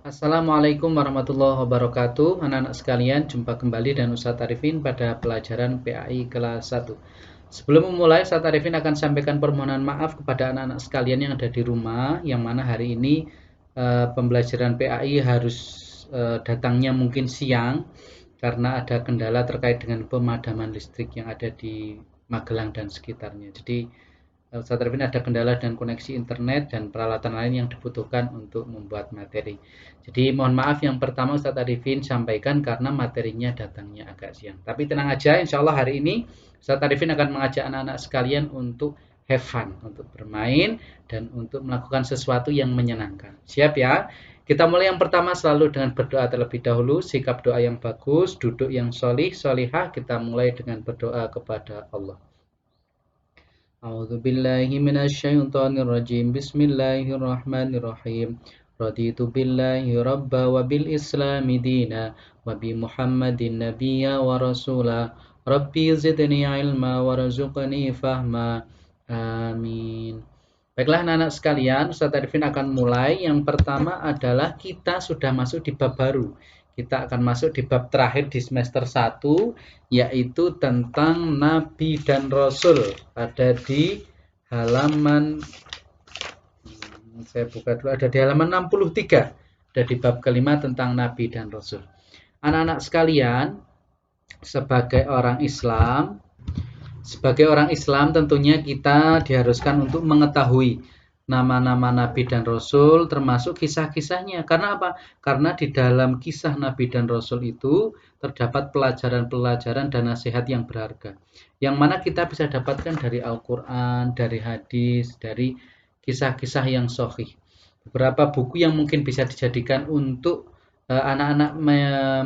Assalamualaikum warahmatullahi wabarakatuh. Anak-anak sekalian, jumpa kembali dan Ustadz Arifin pada pelajaran PAI kelas 1. Sebelum memulai, Ustadz Arifin akan sampaikan permohonan maaf kepada anak-anak sekalian yang ada di rumah, yang mana hari ini pembelajaran PAI harus datangnya mungkin siang karena ada kendala terkait dengan pemadaman listrik yang ada di Magelang dan sekitarnya. Jadi Ustadz Arifin ada kendala dan koneksi internet dan peralatan lain yang dibutuhkan untuk membuat materi. Jadi mohon maaf yang pertama Ustadz Arifin sampaikan karena materinya datangnya agak siang. Tapi tenang aja, insya Allah hari ini Ustadz Arifin akan mengajak anak-anak sekalian untuk have fun, untuk bermain dan untuk melakukan sesuatu yang menyenangkan. Siap ya? Kita mulai yang pertama selalu dengan berdoa terlebih dahulu, sikap doa yang bagus, duduk yang solih, solihah. Kita mulai dengan berdoa kepada Allah. A'udzu billahi minasyaitonir rajim. Bismillahirrahmanirrahim. Raditu billahi rabba wa bil islami dina wa bi Muhammadin nabiyya wa rasula. Rabbi zidni ilma warzuqni fahma. Amin. Baiklah anak-anak sekalian, Ustaz Arifin akan mulai. Yang pertama adalah kita sudah masuk di bab baru. Kita akan masuk di bab terakhir di semester 1, yaitu tentang Nabi dan Rasul. Ada di halaman, saya buka dulu, ada di halaman 63. Ada di bab kelima tentang Nabi dan Rasul. Anak-anak sekalian, sebagai orang Islam tentunya kita diharuskan untuk mengetahui nama-nama Nabi dan Rasul termasuk kisah-kisahnya. Karena apa? Karena di dalam kisah Nabi dan Rasul itu terdapat pelajaran-pelajaran dan nasihat yang berharga. Yang mana kita bisa dapatkan dari Al-Quran, dari hadis, dari kisah-kisah yang sahih. Beberapa buku yang mungkin bisa dijadikan untuk anak-anak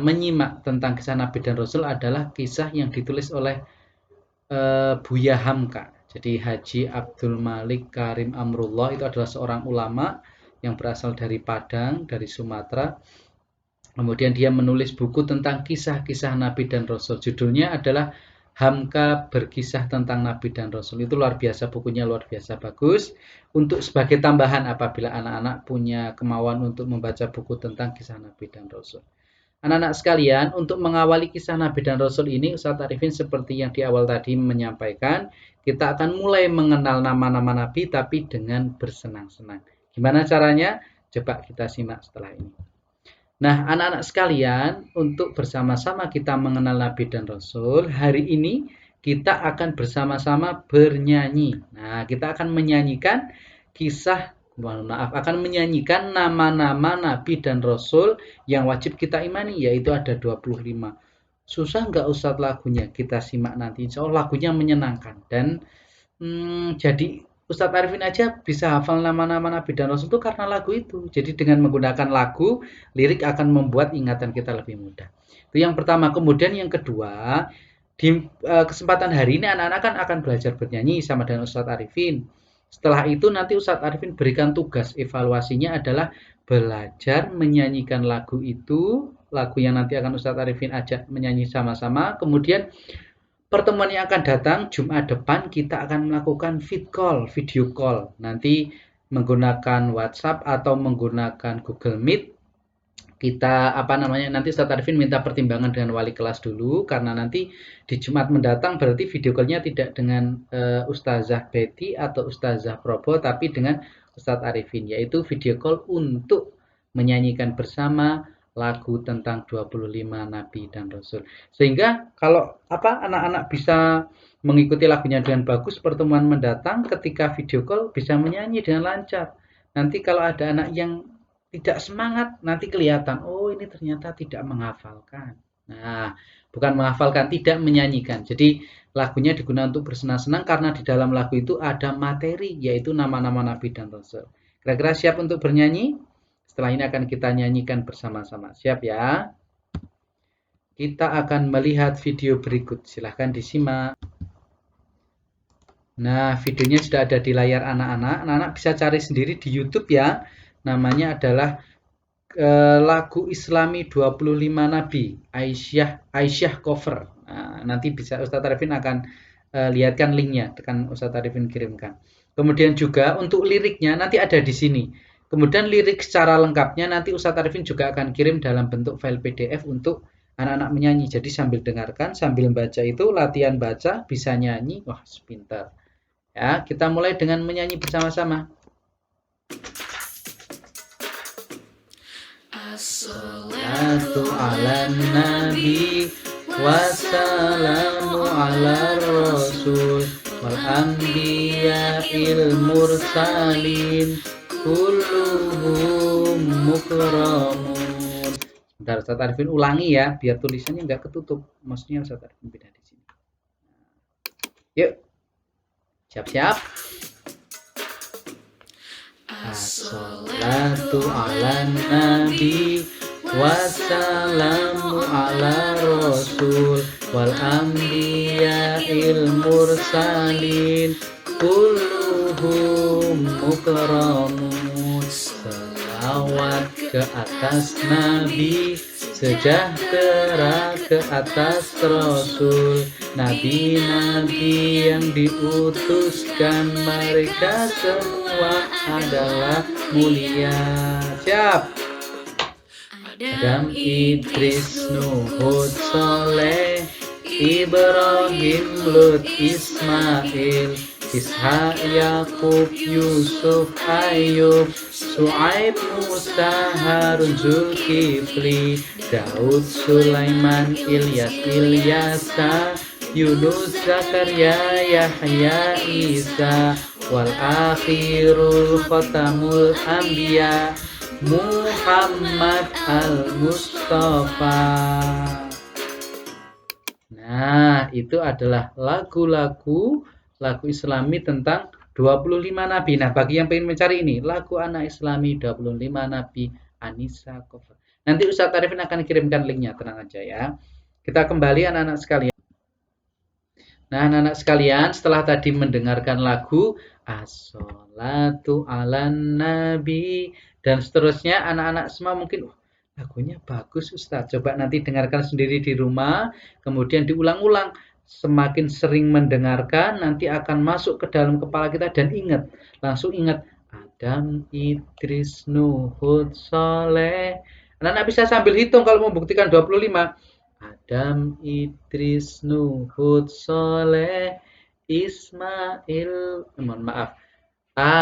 menyimak tentang kisah Nabi dan Rasul adalah kisah yang ditulis oleh Buya Hamka. Jadi Haji Abdul Malik Karim Amrullah itu adalah seorang ulama yang berasal dari Padang, dari Sumatera. Kemudian dia menulis buku tentang kisah-kisah Nabi dan Rasul. Judulnya adalah Hamka Berkisah Tentang Nabi dan Rasul. Itu luar biasa, bukunya luar biasa bagus. Untuk sebagai tambahan apabila anak-anak punya kemauan untuk membaca buku tentang kisah Nabi dan Rasul. Anak-anak sekalian, untuk mengawali kisah Nabi dan Rasul ini, Ustadz Arifin seperti yang di awal tadi menyampaikan, kita akan mulai mengenal nama-nama Nabi tapi dengan bersenang-senang. Gimana caranya? Coba kita simak setelah ini. Nah, anak-anak sekalian, untuk bersama-sama kita mengenal Nabi dan Rasul, hari ini kita akan bersama-sama bernyanyi. Nah, kita akan menyanyikan akan menyanyikan nama-nama Nabi dan Rasul yang wajib kita imani, yaitu ada 25. Susah nggak Ustadz lagunya? Kita simak nanti. Insya Allah lagunya menyenangkan. Dan jadi Ustadz Arifin aja bisa hafal nama-nama Nabi dan Rasul itu karena lagu itu. Jadi dengan menggunakan lagu, lirik akan membuat ingatan kita lebih mudah. Itu yang pertama. Kemudian yang kedua, di kesempatan hari ini anak-anak kan akan belajar bernyanyi sama dengan Ustadz Arifin. Setelah itu nanti Ustadz Arifin berikan tugas, evaluasinya adalah belajar menyanyikan lagu itu, lagu yang nanti akan Ustadz Arifin ajak menyanyi sama-sama. Kemudian pertemuan yang akan datang Jumat depan kita akan melakukan video call. Nanti menggunakan WhatsApp atau menggunakan Google Meet. Kita nanti Ustadz Arifin minta pertimbangan dengan wali kelas dulu karena nanti di Jumat mendatang berarti video call-nya tidak dengan Ustazah Betty atau Ustazah Probo tapi dengan Ustadz Arifin, yaitu video call untuk menyanyikan bersama lagu tentang 25 Nabi dan Rasul. Sehingga kalau anak-anak bisa mengikuti lagunya dengan bagus, pertemuan mendatang ketika video call bisa menyanyi dengan lancar. Nanti kalau ada anak yang tidak semangat, nanti kelihatan, oh ini ternyata tidak menghafalkan. Nah, bukan menghafalkan, tidak menyanyikan. Jadi lagunya digunakan untuk bersenang-senang karena di dalam lagu itu ada materi, yaitu nama-nama Nabi dan Rasul. Kira-kira siap untuk bernyanyi? Setelah ini akan kita nyanyikan bersama-sama. Siap ya? Kita akan melihat video berikut. Silahkan disimak. Nah, videonya sudah ada di layar anak-anak. Anak-anak bisa cari sendiri di YouTube ya. Namanya adalah lagu Islami 25 Nabi, Aisyah cover. Nah, nanti bisa Ustadz Arifin akan lihatkan linknya, tekan Ustadz Arifin kirimkan. Kemudian juga untuk liriknya nanti ada di sini. Kemudian lirik secara lengkapnya nanti Ustadz Arifin juga akan kirim dalam bentuk file PDF untuk anak-anak menyanyi. Jadi sambil dengarkan, sambil baca itu latihan baca, bisa nyanyi. Wah, pintar. Ya, kita mulai dengan menyanyi bersama-sama. Assalatu ala nabi wassalamu ala rasul wal anbiya'il mursalin kulluhum mukramun. Bentar, Ustadz Arifin ulangi ya, biar tulisannya nggak ketutup. Maksudnya Ustadz Arifin beda di sini. Yuk, siap-siap. Assalatu ala nabi wassalamu ala rasul wal anbiya'il mursalin kulluhum mukramun. Selawat ke atas nabi, sejahtera ke atas rasul, nabi-nabi yang diutuskan, mereka semua adalah mulia. Siap. Adam, Idris, Nuh, Hud, Soleh, Ibrahim, Lut, Ismail, Ishak, Yakub, Yusuf, Ayub, Su'aib, Musa, Harun, Zulkifli, Daud, Sulaiman, Ilyas, Ilyasa, Yunus, Zakaria, Yahya, Isa, wal akhirul khatamul anbiya, Muhammad al-Mustafa. Nah, itu adalah lagu Islami tentang 25 nabi. Nah, bagi yang ingin mencari ini, lagu anak Islami 25 nabi Anissa cover. Nanti Ustadz Arifin akan kirimkan linknya, tenang aja ya. Kita kembali anak-anak sekalian. Nah, anak-anak sekalian, setelah tadi mendengarkan lagu As-sholatu ala nabi dan seterusnya, anak-anak semua mungkin lagunya bagus Ustadz. Coba nanti dengarkan sendiri di rumah, kemudian diulang-ulang. Semakin sering mendengarkan, nanti akan masuk ke dalam kepala kita dan ingat, langsung ingat Adam, Idris, Nuh, Hud, Soleh. Anak-anak bisa sambil hitung kalau mau buktikan 25. Adam, Idris, Nuh, Hud, Soleh, Ismail. Mohon maaf.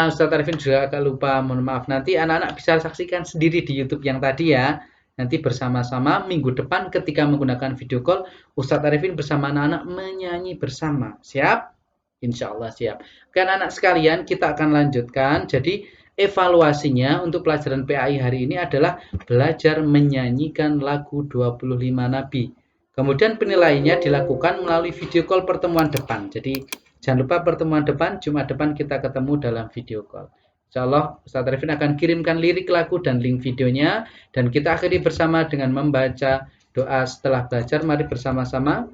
Ustadz Arifin juga agak lupa, mohon maaf. Nanti anak-anak bisa saksikan sendiri di YouTube yang tadi ya. Nanti bersama-sama minggu depan ketika menggunakan video call, Ustadz Arifin bersama anak-anak menyanyi bersama. Siap? Insya Allah siap. Oke anak-anak sekalian, kita akan lanjutkan. Jadi evaluasinya untuk pelajaran PAI hari ini adalah belajar menyanyikan lagu 25 Nabi. Kemudian penilaiannya dilakukan melalui video call pertemuan depan. Jadi jangan lupa pertemuan depan, Jumat depan kita ketemu dalam video call. Insya Allah Ustadz Arifin akan kirimkan lirik lagu dan link videonya. Dan kita akhiri bersama dengan membaca doa setelah belajar. Mari bersama-sama.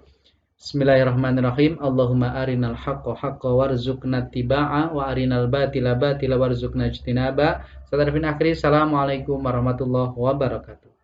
Bismillahirrahmanirrahim. Allahumma arinal haqqa haqqa warzuqna tiba'a wa arinal batila batila warzuqna ijtinaba. Ustadz Arifin akhiri. Assalamualaikum warahmatullahi wabarakatuh.